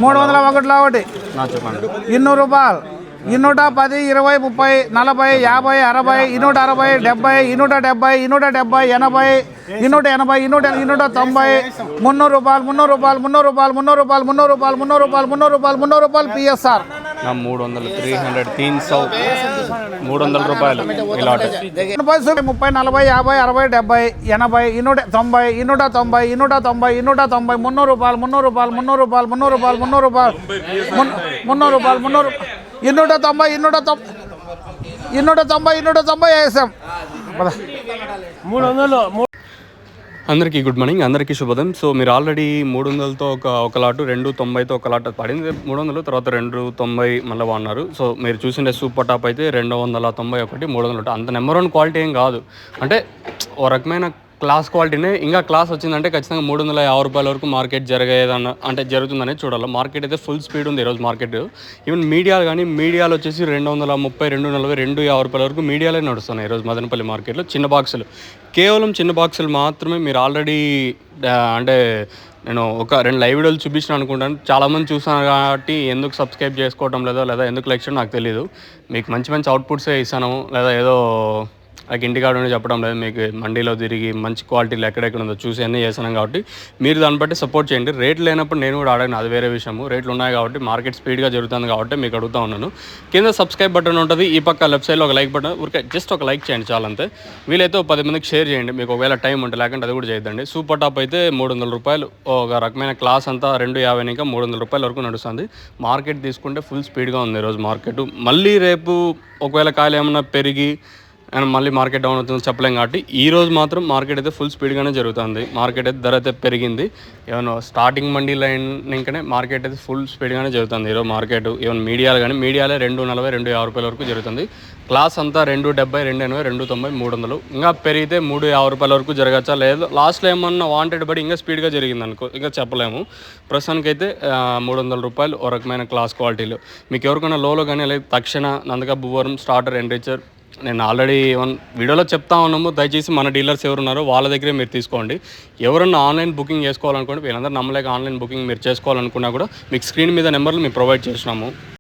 301 ఒకటి 200 రూపాయలు 210 20 30 40 50 60 160 70 170 170 80 180 190 300 రూపాయలు పిఎస్ఆర్ 300 300 రూపాయలు 30 40 50 60 70 80 190 300 రూపాయలు 290 వేసాం. 300. అందరికీ గుడ్ మార్నింగ్, అందరికీ శుభోదయం. సో మీరు ఆల్రెడీ 300తో ఒక లాటు, 290తో ఒక లాట్ పడింది. 300 తర్వాత 290 మళ్ళీ వాడినారు. సో మీరు చూసిండే సూపర్ టాప్ అయితే 291 300. అంత నెంబర్ 1 క్వాలిటీ ఏం కాదు, అంటే ఓ రకమైన క్లాస్ క్వాలిటీనే. ఇంకా క్లాస్ వచ్చిందంటే ఖచ్చితంగా 350 రూపాయల వరకు మార్కెట్ జరిగేదన్న అంటే జరుగుతుందనే చూడాలి. మార్కెట్ అయితే ఫుల్ స్పీడ్ ఉంది ఈరోజు మార్కెట్. ఈవెన్ మీడియాలు కానీ మీడియాలు వచ్చేసి 230 240 250 రూపాయల వరకు మీడియాలే నడుస్తున్నాయి ఈరోజు మదనపల్లి మార్కెట్లో. చిన్న బాక్సులు, కేవలం చిన్న బాక్సులు మాత్రమే. మీరు ఆల్రెడీ అంటే నేను ఒక 2 లైవ్ వీడియోలు చూపించిన అనుకుంటాను, చాలామంది చూసాను కాబట్టి ఎందుకు సబ్స్క్రైబ్ చేసుకోవడం లేదో లేదా ఎందుకు లైక్ చేయడం నాకు తెలియదు. మీకు మంచి మంచి అవుట్పుట్సే ఇస్తాను, లేదా ఏదో నాకు ఇంటికాడ ఉండి చెప్పడం లేదు. మీకు మండీలో తిరిగి మంచి క్వాలిటీలు ఎక్కడెక్కడ ఉందో చూసి అన్నీ చేస్తున్నాం కాబట్టి మీరు దాన్ని బట్టి సపోర్ట్ చేయండి. రేట్లు లేనప్పుడు నేను కూడా అడగను, అది వేరే విషయము. రేట్లు ఉన్నాయి కాబట్టి మార్కెట్ స్పీడ్గా జరుగుతుంది కాబట్టి మీకు అడుగుతూ ఉన్నాను. కింద సబ్స్క్రైబ్ బటన్ ఉంటుంది, ఈ పక్క లెఫ్ట్ సైడ్లో ఒక లైక్ బటన్, ఊరికే జస్ట్ ఒక లైక్ చేయండి చాలంతే. వీలైతే 10 మందికి షేర్ చేయండి, మీకు ఒకవేళ టైం ఉంటే, లేకుంటే అది కూడా చేయొద్దండి. సూపర్ టాప్ అయితే 300 రూపాయలు ఒక రకమైన క్లాస్ అంతా 250 ఇంకా 300 రూపాయల వరకు నడుస్తుంది. మార్కెట్ తీసుకుంటే ఫుల్ స్పీడ్గా ఉంది ఈరోజు మార్కెట్. మళ్ళీ రేపు ఒకవేళ కాయలు ఏమన్నా పెరిగి అండ్ మళ్ళీ మార్కెట్ డౌన్ అవుతుందో చెప్పలేం కాబట్టి ఈరోజు మాత్రం మార్కెట్ అయితే ఫుల్ స్పీడ్గానే జరుగుతుంది. మార్కెట్ అయితే ధర అయితే పెరిగింది. ఏమన్నా స్టార్టింగ్ మండీ లైన్ ఇంకనే మార్కెట్ అయితే ఫుల్ స్పీడ్గానే జరుగుతుంది ఈరోజు మార్కెట్. ఈవెన్ మీడియాలు కానీ మీడియాలే 240 250 రూపాయల వరకు జరుగుతుంది. క్లాస్ అంతా 270 280 290 300. ఇంకా పెరిగితే 350 రూపాయల వరకు జరగచ్చా లేదు, లాస్ట్లో ఏమన్నా వాంటెడ్ బడి ఇంకా స్పీడ్గా జరిగింది అనుకో, ఇంకా చెప్పలేము. ప్రస్తుతానికైతే 300 రూపాయలు ఒక రకమైన క్లాస్ క్వాలిటీలు. మీకు ఎవరికైనా లోలో కానీ లేదా తక్షణ నందక భూవరం స్టార్టర్ ఎన్రిచర్ నేను ఆల్రెడీ వీడియోలో చెప్తా ఉన్నాము. దయచేసి మన డీలర్స్ ఎవరున్నారో వాళ్ళ దగ్గరే మీరు తీసుకోండి. ఎవరన్నా ఆన్లైన్ బుకింగ్ చేసుకోవాలనుకోండి, వీళ్ళందరూ నమ్మలేక ఆన్లైన్ బుకింగ్ మీరు చేసుకోవాలనుకున్నా కూడా మీకు స్క్రీన్ మీద నెంబర్లు మేము ప్రొవైడ్ చేసినాము.